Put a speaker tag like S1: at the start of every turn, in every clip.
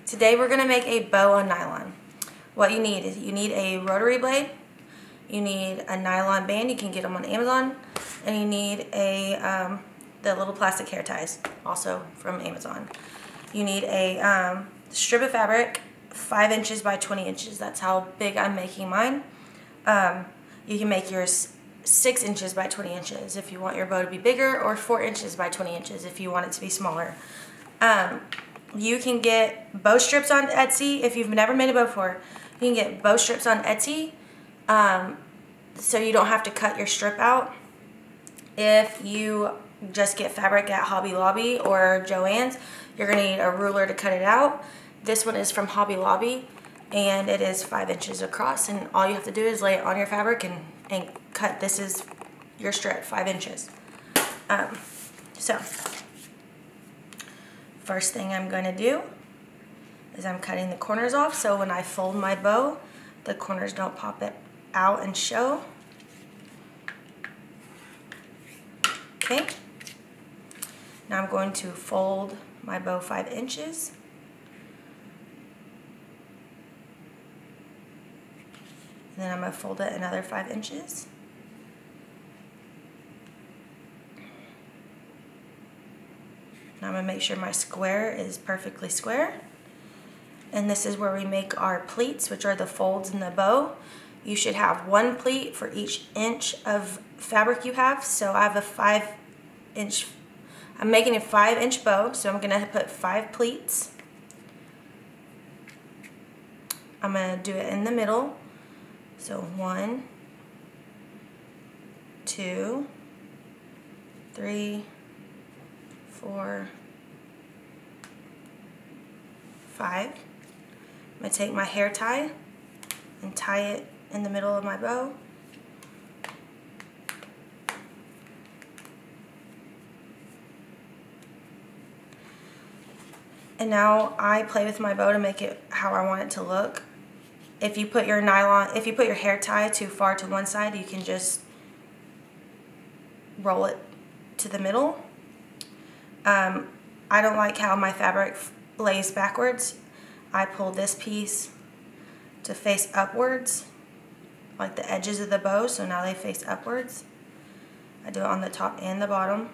S1: Today we're going to make a bow on nylon. What you need is you need a rotary blade, you need a nylon band, you can get them on Amazon, and you need a the little plastic hair ties, also from Amazon. You need a strip of fabric, 5 inches by 20 inches. That's how big I'm making mine. You can make yours 6 inches by 20 inches if you want your bow to be bigger, or 4 inches by 20 inches if you want it to be smaller. You can get bow strips on Etsy. If you've never made a bow before, you can get bow strips on Etsy, so you don't have to cut your strip out. If you just get fabric at Hobby Lobby or Joann's, you're going to need a ruler to cut it out. This one is from Hobby Lobby, and it is 5 inches across, and all you have to do is lay it on your fabric and cut. This is your strip, 5 inches. So first thing I'm going to do is I'm cutting the corners off, so when I fold my bow, the corners don't pop it out and show. Okay. Now I'm going to fold my bow 5 inches. And then I'm going to fold it another 5 inches. Now I'm going to make sure my square is perfectly square. And this is where we make our pleats, which are the folds in the bow. You should have 1 pleat for each inch of fabric you have. So I have a 5 inch, I'm making a 5 inch bow, so I'm going to put 5 pleats. I'm going to do it in the middle. So 1, 2, 3, 4, 5. I'm going to take my hair tie and tie it in the middle of my bow. And now I play with my bow to make it how I want it to look. If you put your hair tie too far to one side, you can just roll it to the middle. I don't like how my fabric lays backwards. I pull this piece to face upwards, like the edges of the bow, so now they face upwards. I do it on the top and the bottom.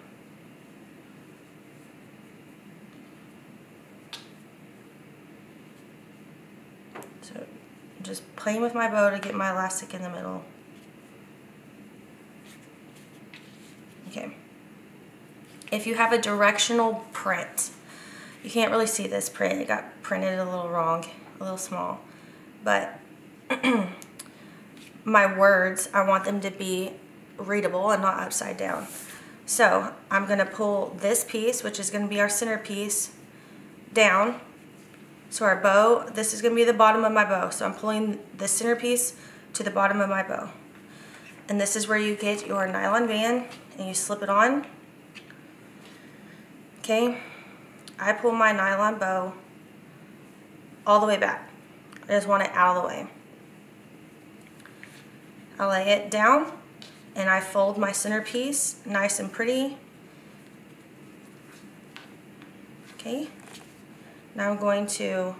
S1: So just playing with my bow to get my elastic in the middle. Okay. If you have a directional print, you can't really see this print. It got printed a little wrong, a little small. But my words, I want them to be readable and not upside down. So I'm going to pull this piece, which is going to be our centerpiece, down. So our bow, this is going to be the bottom of my bow. So I'm pulling the centerpiece to the bottom of my bow. And this is where you get your nylon band and you slip it on. Okay. I pull my nylon bow all the way back. I just want it out of the way. I lay it down and I fold my centerpiece nice and pretty. Okay. Now I'm going to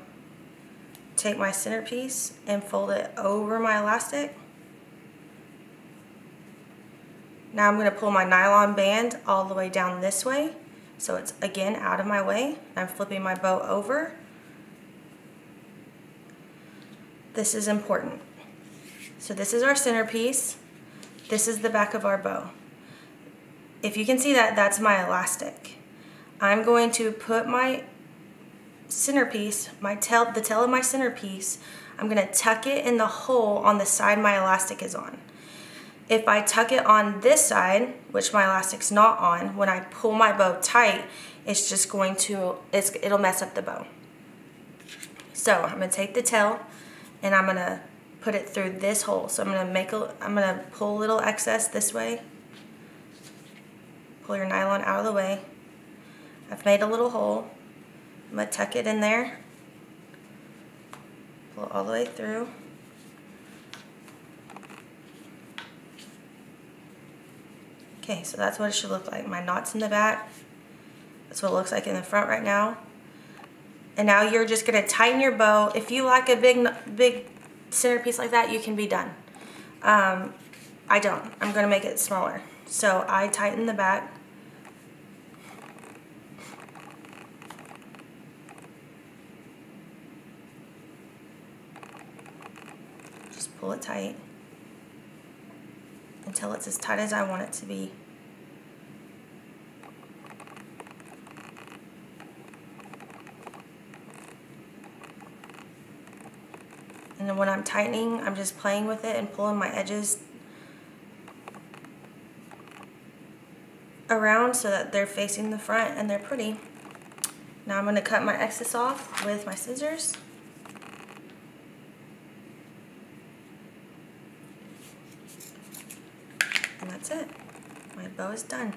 S1: take my centerpiece and fold it over my elastic. Now I'm going to pull my nylon band all the way down this way, so it's again out of my way. I'm flipping my bow over. This is important. So this is our centerpiece. This is the back of our bow. If you can see that, that's my elastic. I'm going to put my centerpiece, the tail of my centerpiece, I'm going to tuck it in the hole on the side my elastic is on. If I tuck it on this side, which my elastic's not on, when I pull my bow tight, it's just going to, it'll mess up the bow. So I'm going to take the tail and I'm going to put it through this hole. So I'm going to pull a little excess this way. Pull your nylon out of the way. I've made a little hole. I'm going to tuck it in there, pull it all the way through. Okay, so that's what it should look like. My knot's in the back. That's what it looks like in the front right now. And now you're just gonna tighten your bow. If you like a big centerpiece like that, you can be done. I don't. I'm gonna make it smaller. So I tighten the back. Just pull it tight until it's as tight as I want it to be. And then when I'm tightening, I'm just playing with it and pulling my edges around so that they're facing the front and they're pretty. Now I'm going to cut my excess off with my scissors. And that's it. My bow is done.